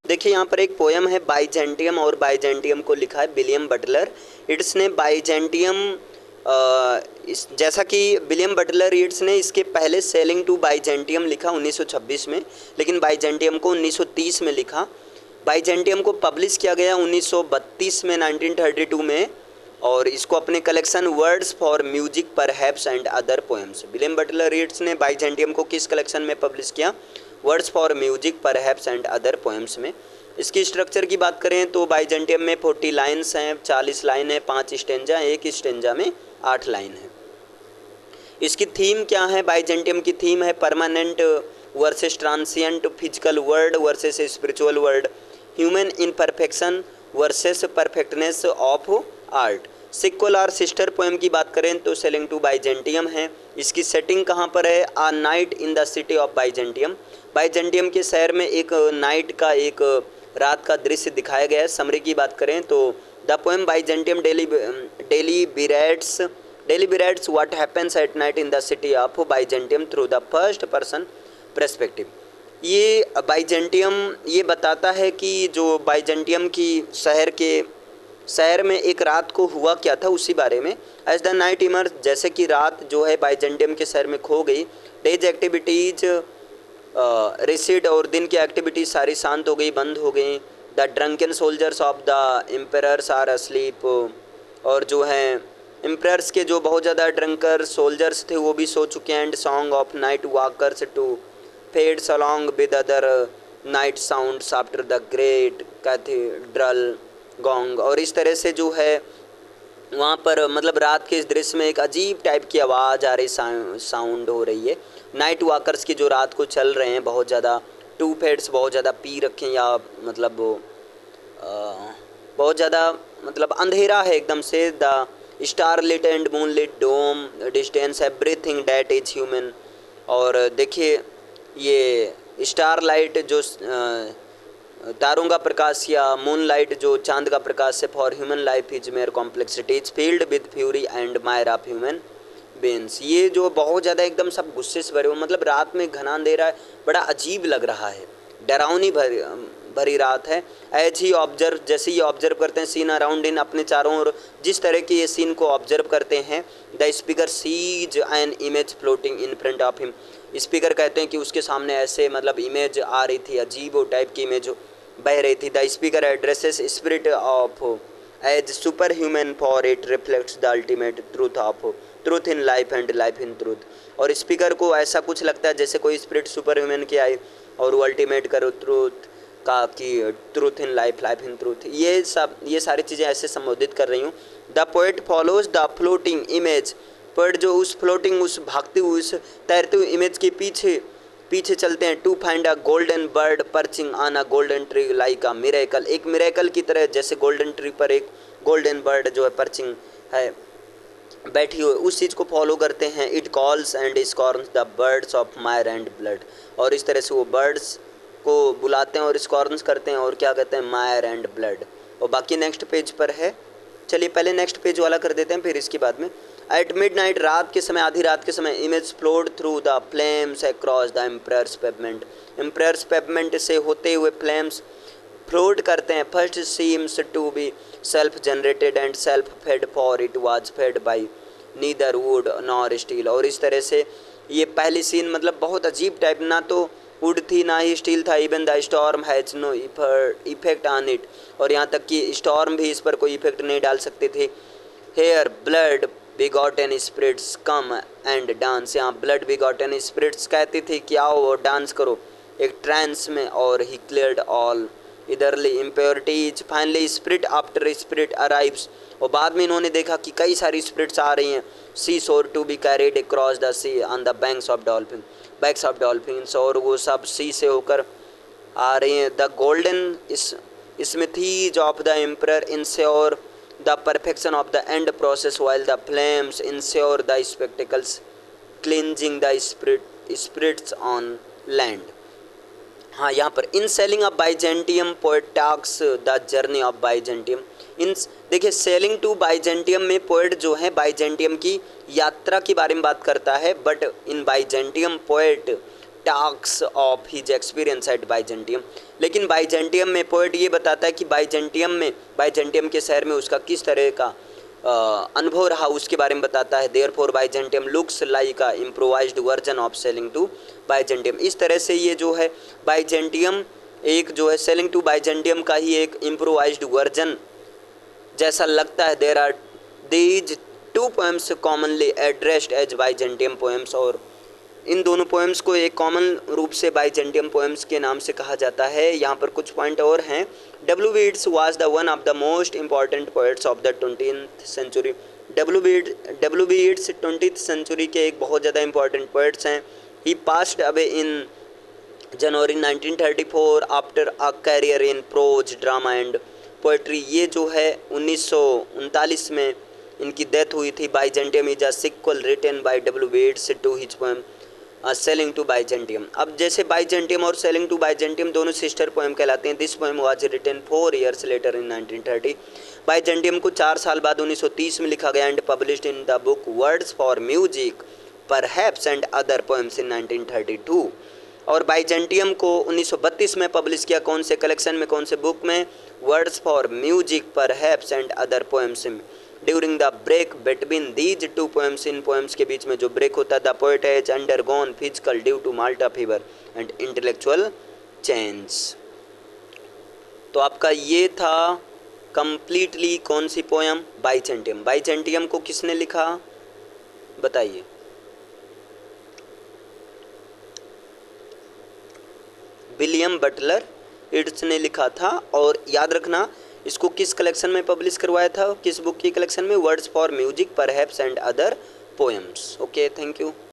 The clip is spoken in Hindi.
देखिए यहाँ पर एक पोयम है बाइजेंटियम, और बाइजेंटियम को लिखा है विलियम बटलर यीट्स ने। बाइजेंटियम जैसा कि विलियम बटलर यीट्स ने इसके पहले सेलिंग टू बाइजेंटियम लिखा 1926 में, लेकिन बाइजेंटियम को 1930 में लिखा। बाइजेंटियम को पब्लिश किया गया 1932 में, 1932 में, और इसको अपने collection words for music perhaps and other poems. William Butler Yeats ने बाइजेंटियम को किस कलेक्शन में पब्लिश किया? Words for music perhaps and other poems में। इसकी स्ट्रक्चर की बात करें तो बाइजेंटियम में 40 लाइन्स हैं, 40 लाइन है, 5 स्टेंजा, एक स्टेंजा में 8 लाइन है। इसकी थीम क्या है? बाइजेंटियम की थीम है permanent versus transient, physical world versus spiritual world, human imperfection versus perfectness of art. Sequel और सिस्टर पोएम की बात करें तो सेलिंग टू बाइजेंटियम है। इसकी सेटिंग कहाँ पर है? A night in the city of Byzantium. Byzantium के शहर में एक नाइट का, एक रात का दृश्य दिखाया गया है। समरी की बात करें तो the poem Byzantium deliberates what happens at night in the city of Byzantium through the first person perspective। ये बाइजेंटियम ये बताता है कि जो बाइजेंटियम की शहर में एक रात को हुआ क्या था, उसी बारे में। एज द नाइट इमर्ज, जैसे कि रात जो है बाइजेंटियम के शहर में खो गई। डेज एक्टिविटीज रिसीड, और दिन की एक्टिविटीज सारी शांत हो गई, बंद हो गई। The drunken soldiers of the emperor's are asleep, और जो है एम्परर्स के जो बहुत ज़्यादा ड्रंकर सोल्जर्स थे वो भी सो चुके हैं। And song of night walkers to fades along with other night sounds after the great cathedral gong. और इस तरह से जो है वहाँ पर मतलब रात के इस दृश्य में एक अजीब टाइप की आवाज़ आ रही, साउंड हो रही है। नाइट वॉकर्स की जो रात को चल रहे हैं बहुत ज़्यादा, टू फेड्स बहुत ज़्यादा पी रखे हैं, या मतलब बहुत ज़्यादा मतलब अंधेरा है एकदम से। The starlit and moonlit dome distance everything that is human. और देखिए ये स्टार लाइट जो तारों का प्रकाश, या मून लाइट जो चांद का प्रकाश है, for human life is mayor complexity is field with fury and Mayar of human beings. ये जो बहुत ज़्यादा एकदम सब गुस्से से भरे हुए, मतलब रात में घना अंधेरा है, बड़ा अजीब लग रहा है, डरावनी भरी रात है। एज ही ऑब्जर्व, जैसे ये ऑब्जर्व करते हैं सीन अराउंड इन, अपने चारों ओर जिस तरह के ये सीन को ऑब्जर्व करते हैं। The speaker sees an image floating in front of him. Speaker कहते हैं कि उसके सामने ऐसे मतलब इमेज आ रही थी, अजीब वो टाइप की इमेज बह रही थी। The speaker addresses spirit of as superhuman for it reflects the ultimate truth of truth in life and life in truth. और स्पीकर को ऐसा कुछ लगता है जैसे कोई स्पिरिट सुपर ह्यूमन की आई और वो अल्टीमेट करो ट्रूथ का, कि truth in life, life in truth. ये सारी चीज़ें ऐसे संबोधित कर रही हूँ। The poet follows the floating image. Poet जो उस फ्लोटिंग, उस भागती हुई, उस तैरते हुए इमेज के पीछे चलते हैं। To find a golden bird perching on a golden tree like a miracle. एक मिरेकल की तरह, जैसे गोल्डन ट्री पर एक गोल्डन बर्ड जो है पर्चिंग है बैठी हुई, उस चीज़ को फॉलो करते हैं। It calls and scorns the birds of mire and blood. और इस तरह से वो बर्ड्स को बुलाते हैं और स्कॉर्न्स करते हैं, और क्या कहते हैं, मायर एंड ब्लड। और बाकी नेक्स्ट पेज पर है। चलिए पहले नेक्स्ट पेज वाला कर देते हैं, फिर इसके बाद में। एट मिडनाइट, रात के समय, आधी रात के समय, image flowed through the flames across the emperor's pavement. Emperor's pavement से होते हुए फ्लेम्स फ्लोट करते हैं। First seems to be self generated and self fed, for it was fed by neither wood nor steel. और इस तरह से ये पहली सीन मतलब बहुत अजीब टाइप, ना तो वुड थी ना ही स्टील था। Even the storm has no effect on it. और यहाँ तक कि स्टॉर्म भी इस पर कोई इफेक्ट नहीं डाल सकते थे। Here blood begotten spirits come and dance. यहाँ ब्लड बिगॉटन स्पिरिट्स कहती थी कि आओ और डांस करो एक ट्रांस में। और he cleared all earthly impurities. Finally spirit after spirit arrives. और बाद में इन्होंने देखा कि कई सारी स्पिरिट्स आ रही हैं। Sea shore to be carried across the sea on the banks of dolphins. और वो सब सी से होकर आ रही हैं। The golden smithies of the emperor ensure the perfection of the end process, while the flames ensure the spectacles cleansing the spirits on land. हाँ, यहाँ पर in sailing of Byzantium poet talks the journey of Byzantium. इन देखिए सेलिंग टू बाइजेंटियम में पोएट जो है बाइजेंटियम की यात्रा के बारे में बात करता है। But in Byzantium poet task of his experience eight Byzantium. लेकिन बाइजेंटियम में पोएट ये बताता है कि बाइजेंटियम के शहर में उसका किस तरह का अनुभव रहा, उसके बारे में बताता है। Therefore Byzantium looks like a improvised version of sailing to Byzantium. इस तरह से ये जो है बाइजेंटियम एक जो है सेलिंग टू बाइजेंटियम का ही एक इम्प्रोवाइज्ड वर्जन जैसा लगता है। There are these two poems commonly addressed as Byzantium poems, और इन दोनों पोएम्स को एक कॉमन रूप से बाइजेंटियम पोएम्स के नाम से कहा जाता है। यहाँ पर कुछ पॉइंट और हैं। W B Yeats was the one of the most important poets of the 20th century. W B Yeats 20th century के एक बहुत ज़्यादा इंपॉर्टेंट पोएट्स हैं। He passed away in January 1934 after a career in prose, drama and poetry. ये जो है 1939 में इनकी डेथ हुई थी। Byzantium is a sequel written by W B Yeats to his poem sailing to Byzantium. अब जैसे बाइजेंटियम और सेलिंग टू बाइजेंटियम दोनों सिस्टर पोएम कहलाते हैं। This poem was written 4 years later in 1930। Byzantium को 4 साल बाद 1930 में लिखा गया and published in the book words for music perhaps and other poems in 1932। और बाइजेंटियम को 1932 में पब्लिश किया, कौन से कलेक्शन में, कौन से बुक में? Words for music perhaps and other poems. During the break between these two poems, इन पोएम्स के बीच में जो ब्रेक होता है, the poet has undergone physical due to Malta fever and intellectual change. तो आपका ये था कंप्लीटली कौन सी पोएम? बाइजेंटियम। बाइजेंटियम को किसने लिखा बताइए? विलियम बटलर येट्स ने लिखा था। और याद रखना इसको किस कलेक्शन में पब्लिश करवाया था, किस बुक की कलेक्शन में? Words for music perhaps and other poems. Okay, thank you.